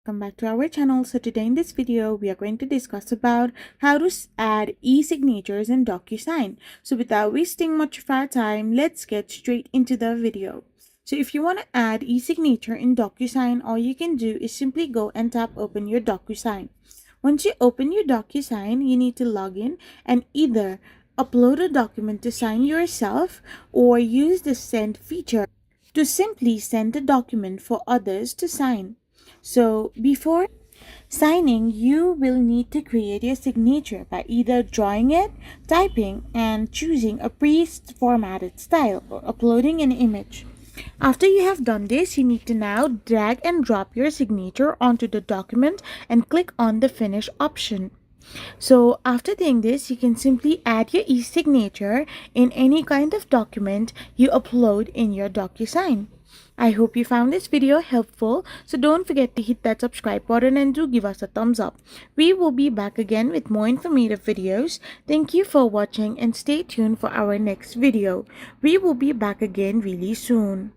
welcome back to our channel. So today in this video we are going to discuss about how to add e-signatures in DocuSign. So without wasting much of our time, let's get straight into the video. So if you want to add e-signature in DocuSign, all you can do is simply go and tap open your DocuSign. Once you open your DocuSign, you need to log in and either upload a document to sign yourself or use the send feature to simply send a document for others to sign. So before signing, you will need to create your signature by either drawing it, typing, and choosing a pre-formatted style or uploading an image. After you have done this, you need to now drag and drop your signature onto the document and click on the finish option. So after doing this, you can simply add your e-signature in any kind of document you upload in your DocuSign. I hope you found this video helpful, so don't forget to hit that subscribe button and do give us a thumbs up. We will be back again with more informative videos. Thank you for watching and stay tuned for our next video. We will be back again really soon.